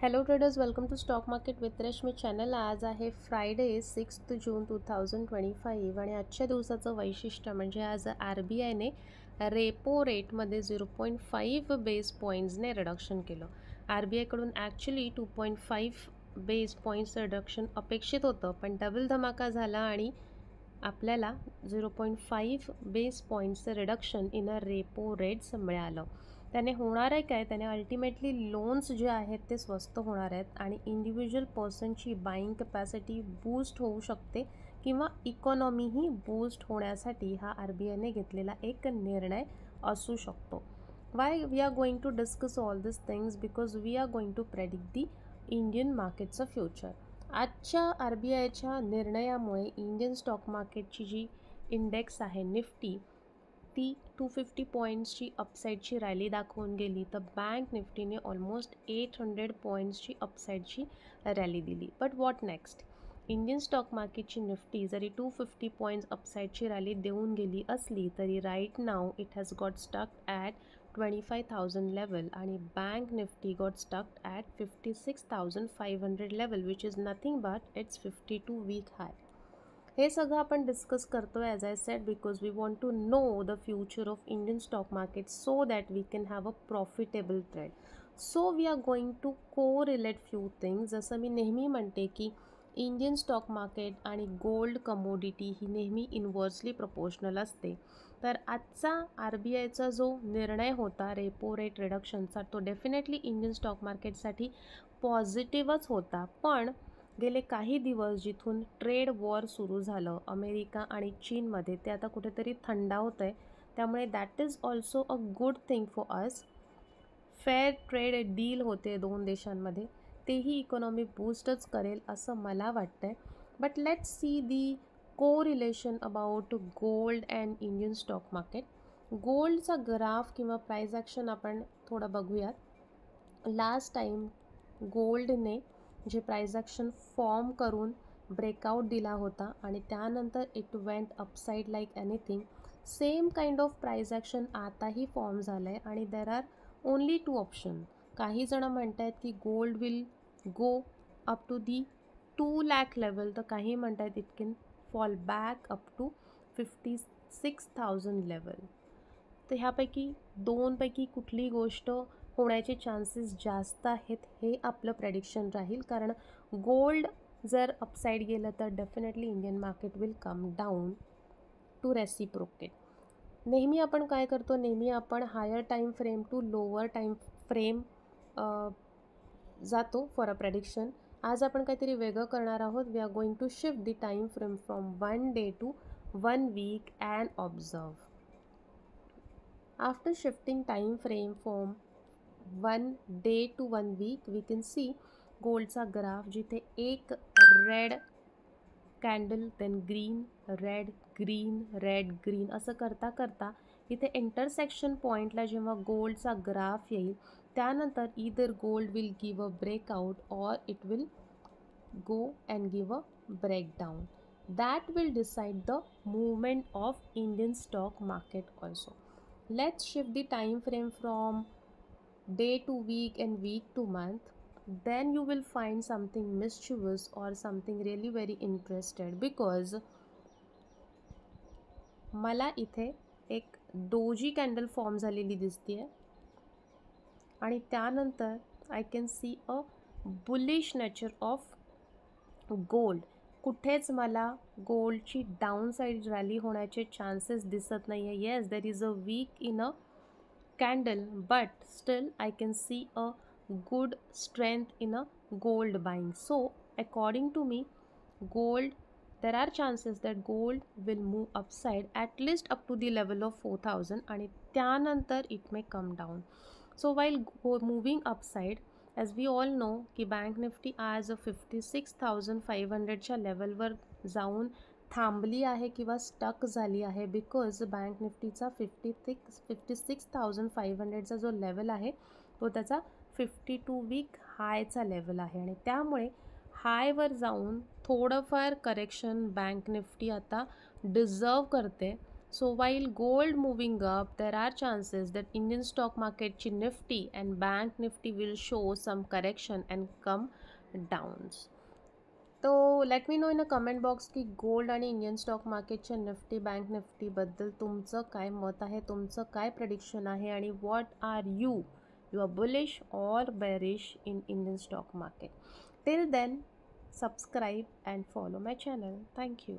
Hello traders, welcome to stock market with Rashmi channel. आज आहे Friday 6 जून 2025 आणि आजच्या दिवसाचं वैशिष्ट्य म्हणजे आज RBIने रेपो रेटमध्ये 0.5 बेस पॉईंट्सने रिडक्शन केलं. RBIकडून ॲक्च्युली 2.5 बेस पॉईंट्स रिडक्शन अपेक्षित होतं, पण डबल धमाका झाला आणि आपल्याला 0.5 बेस पॉईंट्सचं reduction in a repo rates मिळालं. त्याने होणार आहे काय, त्याने अल्टिमेटली लोन्स जे आहेत ते स्वस्त होणार आहेत आणि इंडिव्हिज्युअल पर्सनची बाईंग कॅपॅसिटी बूस्ट होऊ शकते किंवा इकॉनॉमीही बूस्ट होण्यासाठी हा RBIने घेतलेला एक निर्णय असू शकतो. Why we are going to discuss all this things because we are going to predict the Indian मार्केटचं फ्युचर. आजच्या RBIच्या निर्णयामुळे इंडियन स्टॉक मार्केटची जी इंडेक्स आहे निफ्टी ती 250 पॉईंट्सची अपसाईडची रॅली दाखवून गेली, तर बँक निफ्टीने ऑलमोस्ट 800 पॉईंट्सची अपसाईडची रॅली दिली. But what next? Indian stock मार्केटची निफ्टी जरी 250 पॉईंट्स अपसाईडची रॅली देऊन गेली असली तरी right now it has got stuck at 25,000 level आणि bank Nifty got stuck at 56,500 level which is nothing but it's 52 week high. हे सगळं आपण डिस्कस करतो as I said because we want to know the future of Indian stock market so that we can have a profitable trade. So we are going to correlate few things. जसं मी नेहमी म्हणते की Indian stock market आणि gold commodity ही नेहमी inversely proportional असते. तर आजचा RBIचा जो निर्णय होता रेपो रेट रिडक्शनचा तो डेफिनेटली इंडियन स्टॉक मार्केटसाठी पॉझिटिव्हच होता. पण गेले काही दिवस जिथून ट्रेड वॉर सुरू झालं अमेरिका आणि चीनमध्ये, ते आता कुठेतरी थंडावत आहे. त्यामुळे that is also a good thing for us. Fair trade deal होते दोन देशांमध्ये, तेही इकॉनॉमी बूस्टच करेल असं मला वाटतंय. But let's see the correlation about gold and Indian stock market. गोल्डचा ग्राफ किंवा प्राइस ॲक्शन आपण थोडं बघूयात. लास्ट टाईम गोल्डने जे प्राइस ॲक्शन फॉर्म करून ब्रेकआउट दिला होता आणि त्यानंतर it went upside like anything. Same kind of price action आताही फॉर्म झालं आहे आणि देर आर ओनली 2 ऑप्शन. काही जण म्हणत आहेत की gold will go up to the 2 lakh level, तर काही म्हणत आहेत it can fall back up to 56,000 level. तर ह्यापैकी दोनपैकी कुठली गोष्ट होण्याचे चान्सेस जास्त आहेत हे आपलं प्रेडिक्शन राहील. कारण गोल्ड जर अपसाईड गेलं तर definitely Indian market will come down to reciprocate. नेहमी आपण काय करतो, नेहमी आपण higher time frame to lower time frame जातो फॉर अ प्रेडिक्शन. आज आपण काहीतरी वेगळं करणार आहोत. We are going to shift the time frame from 1 day to 1 week and observe. After shifting time frame from 1 day to 1 week we can see गोल्डचा graph जिथे एक red candle then green red green असं करता करता इथे intersection पॉईंटला जेव्हा गोल्डचा graph येईल त्यानंतर either gold will give a breakout or it will go and give a breakdown. That will decide the movement of Indian stock market also. Let's shift the time frame from day to week and week to month. Then you will find something mischievous or something really very interested because मला इथे एक doji candle form झालेली दिसते आणि त्यानंतर I can see a bullish nature of gold. कुठेच मला गोल्डची डाऊन साईड रॅली होण्याचे चान्सेस दिसत नाही आहे. Yes, there is a wick in a candle but still I can see a good strength in a gold buying. So according to me gold there are chances that gold will move upside at least up to the level of 4,000 आणि त्यानंतर it may come down. So while moving upside, as we all know की bank Nifty आज 56,500च्या लेवलवर जाऊन थांबली आहे किंवा stuck झाली आहे बिकॉज बँक निफ्टीचा 56,500चा जो लेवल आहे तो त्याचा 52 वीक हायचा लेवल आहे आणि त्यामुळे हायवर जाऊन थोडंफार करेक्शन बँक निफ्टी आता डिझर्व करते. So while gold moving up, there are chances that Indian stock market Nifty and Bank Nifty will show some correction and come downs. तो let me know in a comment box की gold आणि Indian stock मार्केटच्या Nifty bank निफ्टीबद्दल तुमचं काय मत आहे, तुमचं काय प्रेडिक्शन आहे आणि what are you are bullish or bearish in Indian stock market. Till then, subscribe and follow my channel. Thank you.